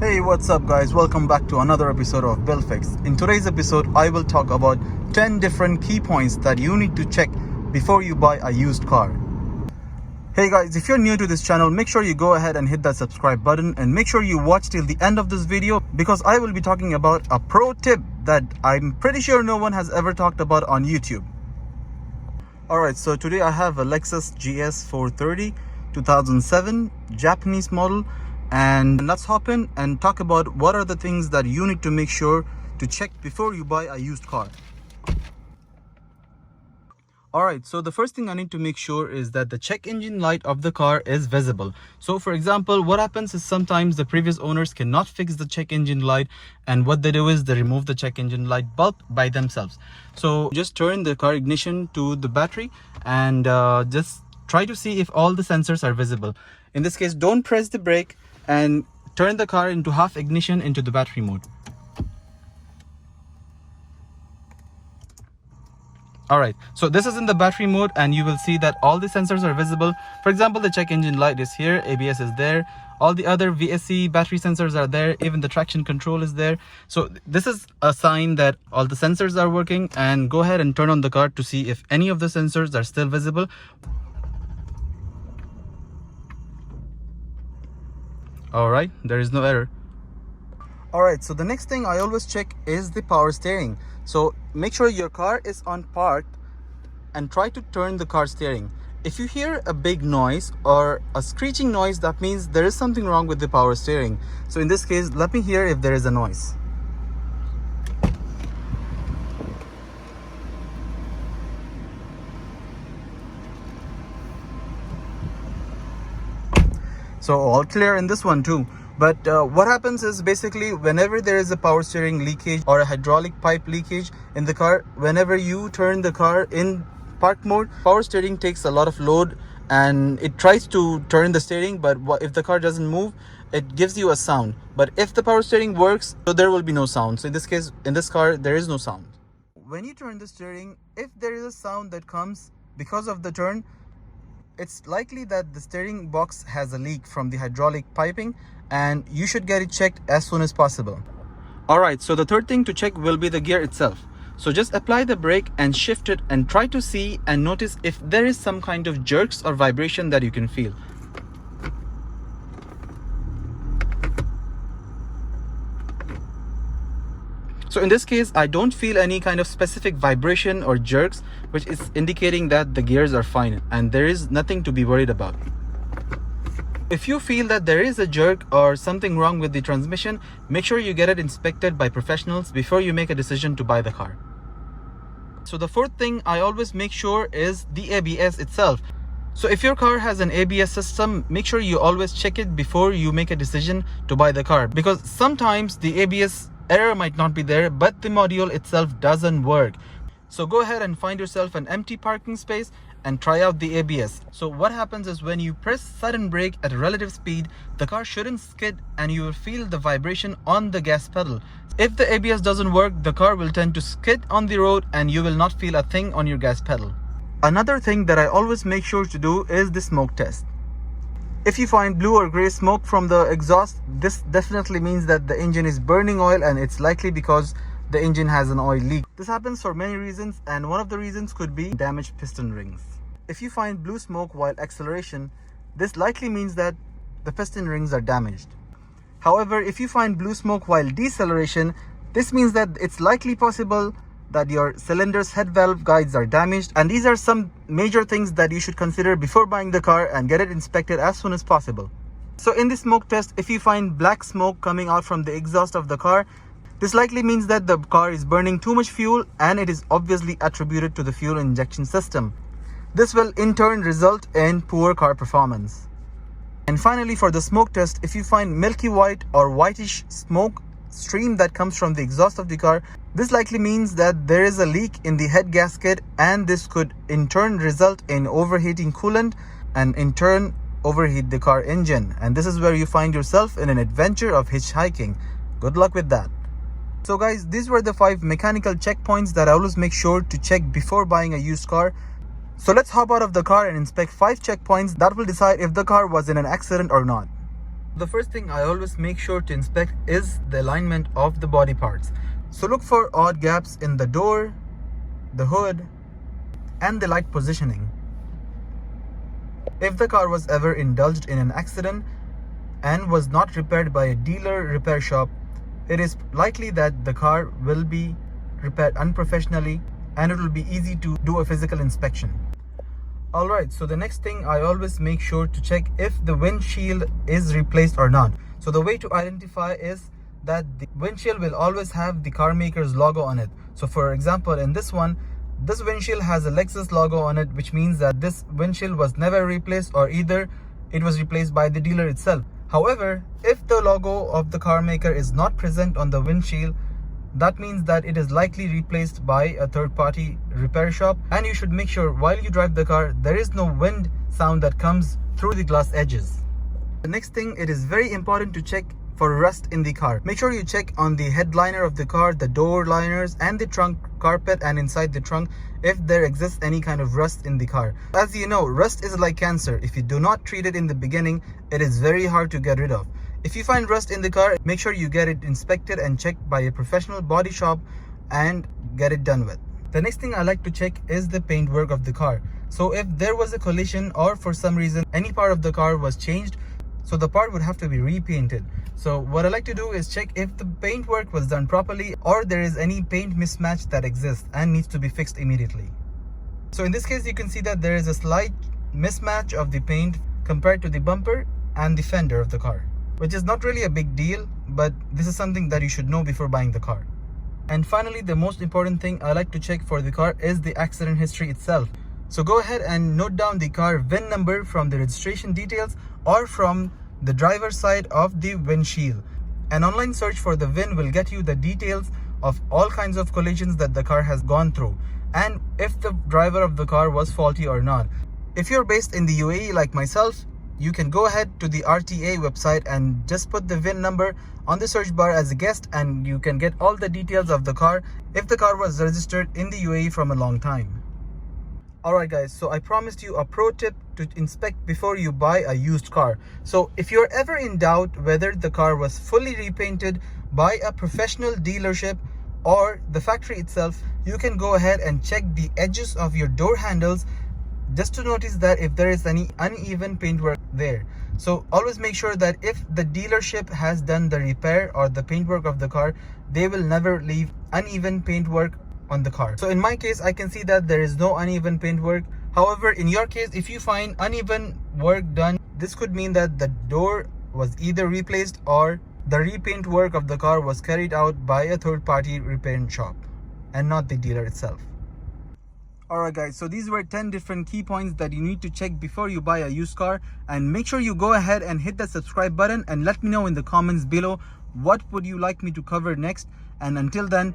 Hey, what's up guys? Welcome back to another episode of Bill Fix. In today's episode, I will talk about 10 different key points that you need to check before you buy a used car. Hey guys, if you're new to this channel, make sure you go ahead and hit that subscribe button and make sure you watch till the end of this video because I will be talking about a pro tip that I'm pretty sure no one has ever talked about on YouTube. Alright, so today I have a Lexus GS 430 2007 Japanese model. And let's hop in and talk about what are the things that you need to make sure to check before you buy a used car. Alright, so the first thing I need to make sure is that the check engine light of the car is visible. So for example, what happens is sometimes the previous owners cannot fix the check engine light, and what they do is they remove the check engine light bulb by themselves. So just turn the car ignition to the battery and just try to see if all the sensors are visible. In this case, don't press the brake and turn the car into half ignition into the battery mode. Alright, so this is in the battery mode and you will see that all the sensors are visible. For example, the check engine light is here, ABS is there, all the other VSC battery sensors are there, even the traction control is there. So this is a sign that all the sensors are working, and go ahead and turn on the car to see if any of the sensors are still visible. Alright, there is no error. Alright, so the next thing I always check is the power steering. So make sure your car is on park and try to turn the car steering. If you hear a big noise or a screeching noise, that means there is something wrong with the power steering. So in this case, let me hear if there is a noise. So all clear in this one too. But what happens is basically whenever there is a power steering leakage or a hydraulic pipe leakage in the car, whenever you turn the car in park mode, power steering takes a lot of load and it tries to turn the steering, but if the car doesn't move, it gives you a sound. But if the power steering works, so there will be no sound. So in this case, in this car, there is no sound. When you turn the steering, if there is a sound that comes because of the turn, it's likely that the steering box has a leak from the hydraulic piping and you should get it checked as soon as possible. Alright, so the third thing to check will be the gear itself. So just apply the brake and shift it and try to see and notice if there is some kind of jerks or vibration that you can feel. So in this case, I don't feel any kind of specific vibration or jerks, which is indicating that the gears are fine and there is nothing to be worried about. If you feel that there is a jerk or something wrong with the transmission, make sure you get it inspected by professionals before you make a decision to buy the car. So the fourth thing I always make sure is the ABS itself. So if your car has an ABS system, make sure you always check it before you make a decision to buy the car, because sometimes the ABS error might not be there, but the module itself doesn't work. So go ahead and find yourself an empty parking space and try out the ABS. So what happens is when you press sudden brake at a relative speed, the car shouldn't skid and you will feel the vibration on the gas pedal. If the ABS doesn't work, the car will tend to skid on the road and you will not feel a thing on your gas pedal. Another thing that I always make sure to do is the smoke test. If you find blue or gray smoke from the exhaust, this definitely means that the engine is burning oil, and it's likely because the engine has an oil leak. This happens for many reasons, and one of the reasons could be damaged piston rings. If you find blue smoke while acceleration, this likely means that the piston rings are damaged. However, if you find blue smoke while deceleration, this means that it's likely possible that your cylinder's head valve guides are damaged, and these are some major things that you should consider before buying the car and get it inspected as soon as possible. So in the smoke test, if you find black smoke coming out from the exhaust of the car, this likely means that the car is burning too much fuel and it is obviously attributed to the fuel injection system. This will in turn result in poor car performance. And finally, for the smoke test, if you find milky white or whitish smoke stream that comes from the exhaust of the car, this likely means that there is a leak in the head gasket, and this could in turn result in overheating coolant and in turn overheat the car engine, and this is where you find yourself in an adventure of hitchhiking. Good luck with that. So guys, these were the 5 mechanical checkpoints that I always make sure to check before buying a used car. So let's hop out of the car and inspect 5 checkpoints that will decide if the car was in an accident or not. The first thing I always make sure to inspect is the alignment of the body parts. So look for odd gaps in the door, the hood, and the light positioning. If the car was ever indulged in an accident and was not repaired by a dealer repair shop, it is likely that the car will be repaired unprofessionally and it will be easy to do a physical inspection. Alright, so the next thing I always make sure to check if the windshield is replaced or not. So the way to identify is that the windshield will always have the car maker's logo on it. So for example, in this one, this windshield has a Lexus logo on it, which means that this windshield was never replaced, or either it was replaced by the dealer itself. However, if the logo of the car maker is not present on the windshield, that means that it is likely replaced by a third-party repair shop, and you should make sure while you drive the car there is no wind sound that comes through the glass edges. The next thing, it is very important to check for rust in the car. Make sure you check on the headliner of the car, the door liners, and the trunk carpet and inside the trunk if there exists any kind of rust in the car. As you know, rust is like cancer. If you do not treat it in the beginning, it is very hard to get rid of. If you find rust in the car, make sure you get it inspected and checked by a professional body shop and get it done with. The next thing I like to check is the paintwork of the car. So if there was a collision or for some reason any part of the car was changed, so the part would have to be repainted. So what I like to do is check if the paintwork was done properly or there is any paint mismatch that exists and needs to be fixed immediately. So in this case, you can see that there is a slight mismatch of the paint compared to the bumper and the fender of the car, which is not really a big deal, but this is something that you should know before buying the car. And finally, the most important thing I like to check for the car is the accident history itself. So go ahead and note down the car VIN number from the registration details or from the driver's side of the windshield. An online search for the VIN will get you the details of all kinds of collisions that the car has gone through and if the driver of the car was faulty or not. If you're based in the UAE like myself, you can go ahead to the RTA website and just put the VIN number on the search bar as a guest, and you can get all the details of the car if the car was registered in the UAE from a long time. Alright guys, so I promised you a pro tip to inspect before you buy a used car. So if you're ever in doubt whether the car was fully repainted by a professional dealership or the factory itself, you can go ahead and check the edges of your door handles just to notice that if there is any uneven paintwork there. So always make sure that if the dealership has done the repair or the paintwork of the car, they will never leave uneven paintwork on the car. So in my case, I can see that there is no uneven paintwork. However, in your case, if you find uneven work done, this could mean that the door was either replaced or the repaint work of the car was carried out by a third-party repair shop and not the dealer itself. Alright guys, so these were 10 different key points that you need to check before you buy a used car, and make sure you go ahead and hit the subscribe button and let me know in the comments below what would you like me to cover next. And until then,